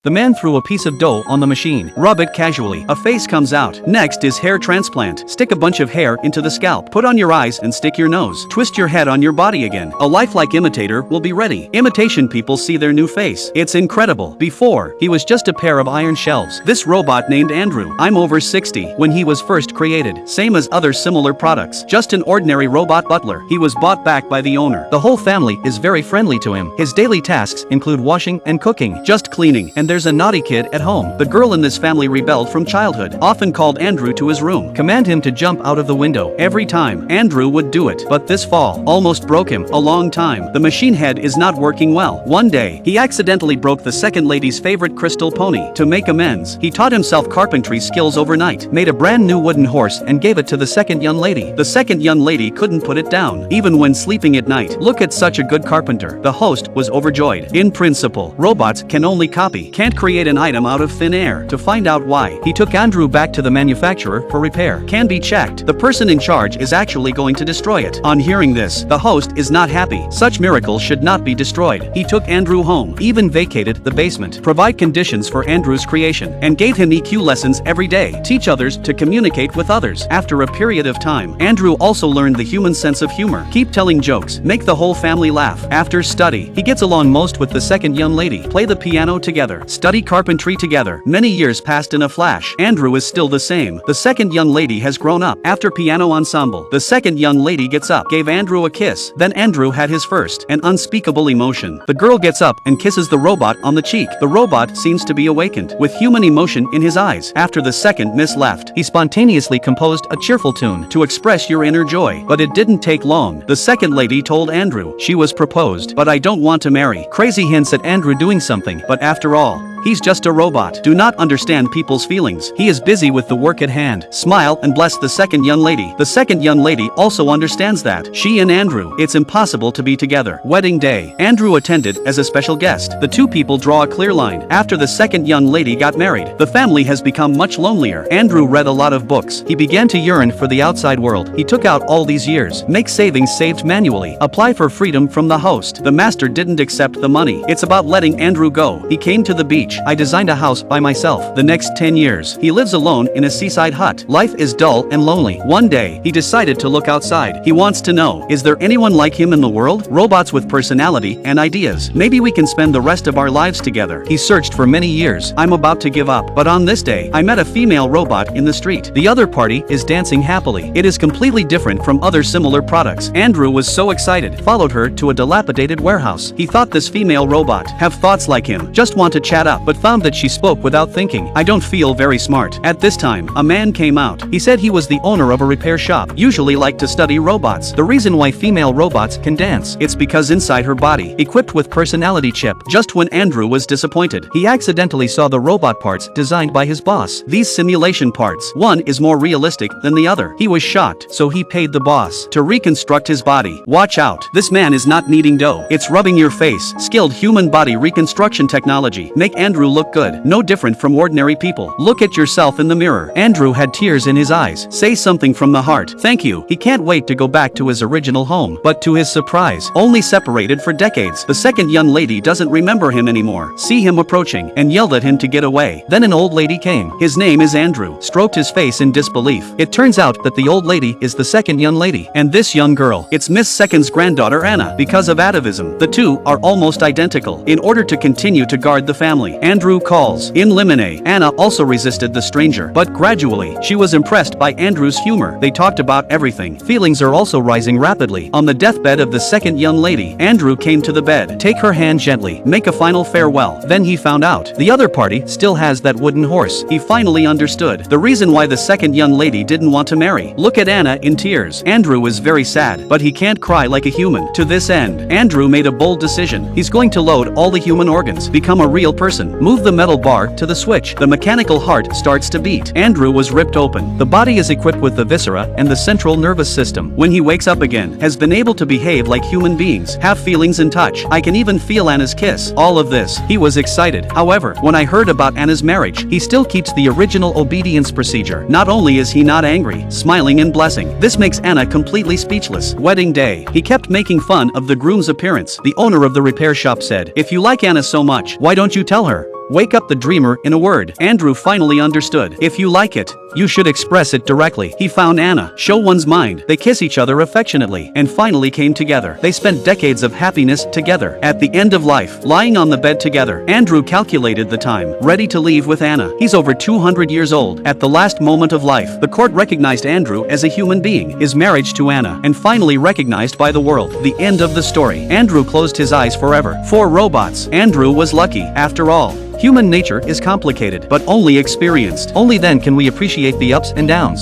The man threw a piece of dough on the machine. Rub it casually. A face comes out. Next is hair transplant. Stick a bunch of hair into the scalp. Put on your eyes and stick your nose. Twist your head on your body again. A lifelike imitator will be ready. Imitation people see their new face. It's incredible. Before, he was just a pair of iron shelves. This robot named Andrew. I'm over 60 when he was first created. Same as other similar products. Just an ordinary robot butler. He was bought back by the owner. The whole family is very friendly to him. His daily tasks include washing and cooking. Just cleaning. And there's a naughty kid at home. The girl in this family rebelled from childhood. Often called Andrew to his room. Command him to jump out of the window. Every time, Andrew would do it. But this fall almost broke him. A long time. The machine head is not working well. One day, he accidentally broke the second lady's favorite crystal pony. To make amends, he taught himself carpentry skills overnight. Made a brand new wooden horse and gave it to the second young lady. The second young lady couldn't put it down, even when sleeping at night. Look at such a good carpenter. The host was overjoyed. In principle, robots can only copy, can't create an item out of thin air. To find out why, he took Andrew back to the manufacturer for repair. Can be checked. The person in charge is actually going to destroy it. On hearing this, the host is not happy. Such miracles should not be destroyed. He took Andrew home, even vacated the basement, provide conditions for Andrew's creation, and gave him EQ lessons every day. Teach others to communicate with others. After a period of time, Andrew also learned the human sense of humor. Keep telling jokes, make the whole family laugh. After study, he gets along most with the second young lady. Play the piano together. Study carpentry together. Many years passed in a flash. Andrew is still the same. The second young lady has grown up. After piano ensemble, the second young lady gets up, gave Andrew a kiss. Then Andrew had his first, an unspeakable emotion. The girl gets up and kisses the robot on the cheek. The robot seems to be awakened, with human emotion in his eyes. After the second miss left, he spontaneously composed a cheerful tune to express your inner joy. But it didn't take long. The second lady told Andrew she was proposed, but I don't want to marry. Crazy hints at Andrew doing something, but after all, he's just a robot. Do not understand people's feelings. He is busy with the work at hand. Smile and bless the second young lady. The second young lady also understands that she and Andrew, it's impossible to be together. Wedding day. Andrew attended as a special guest. The two people draw a clear line. After the second young lady got married, the family has become much lonelier. Andrew read a lot of books. He began to yearn for the outside world. He took out all these years. Make savings saved manually. Apply for freedom from the host. The master didn't accept the money. It's about letting Andrew go. He came to the beach. I designed a house by myself. The next 10 years, he lives alone in a seaside hut. Life is dull and lonely. One day, he decided to look outside. He wants to know, is there anyone like him in the world? Robots with personality and ideas. Maybe we can spend the rest of our lives together. He searched for many years. I'm about to give up. But on this day, I met a female robot in the street. The other party is dancing happily. It is completely different from other similar products. Andrew was so excited, followed her to a dilapidated warehouse. He thought this female robot have thoughts like him, just want to chat up, but found that she spoke without thinking. I don't feel very smart. At this time, a man came out. He said he was the owner of a repair shop, usually liked to study robots. The reason why female robots can dance, it's because inside her body, equipped with personality chip. Just when Andrew was disappointed, he accidentally saw the robot parts designed by his boss. These simulation parts, one is more realistic than the other. He was shocked, so he paid the boss to reconstruct his body. Watch out. This man is not kneading dough. It's rubbing your face. Skilled human body reconstruction technology. Make Andrew look good, no different from ordinary people. Look at yourself in the mirror. Andrew had tears in his eyes. Say something from the heart. Thank you. He can't wait to go back to his original home. But to his surprise, only separated for decades, the second young lady doesn't remember him anymore. See him approaching and yelled at him to get away. Then an old lady came. His name is Andrew. Stroked his face in disbelief. It turns out that the old lady is the second young lady. And this young girl, it's Miss Second's granddaughter Anna. Because of atavism, the two are almost identical. In order to continue to guard the family, Andrew calls in limine. Anna also resisted the stranger, but gradually, she was impressed by Andrew's humor. They talked about everything. Feelings are also rising rapidly. On the deathbed of the second young lady, Andrew came to the bed. Take her hand gently. Make a final farewell. Then he found out the other party still has that wooden horse. He finally understood the reason why the second young lady didn't want to marry. Look at Anna in tears. Andrew is very sad, but he can't cry like a human. To this end, Andrew made a bold decision. He's going to load all the human organs, become a real person. Move the metal bar to the switch. The mechanical heart starts to beat. Andrew was ripped open. The body is equipped with the viscera and the central nervous system. When he wakes up again, has been able to behave like human beings, have feelings and touch. I can even feel Anna's kiss. All of this, he was excited. However, when I heard about Anna's marriage, he still keeps the original obedience procedure. Not only is he not angry, smiling and blessing, this makes Anna completely speechless. Wedding day, he kept making fun of the groom's appearance. The owner of the repair shop said, "If you like Anna so much, why don't you tell her?" Wake up the dreamer in a word. Andrew finally understood. If you like it, you should express it directly. He found Anna. Show one's mind. They kiss each other affectionately and finally came together. They spent decades of happiness together. At the end of life, lying on the bed together, Andrew calculated the time, ready to leave with Anna. He's over 200 years old. At the last moment of life, the court recognized Andrew as a human being, his marriage to Anna, and finally recognized by the world. The end of the story. Andrew closed his eyes forever. 4 robots. Andrew was lucky. After all, human nature is complicated, but only experienced. Only then can we appreciate the ups and downs.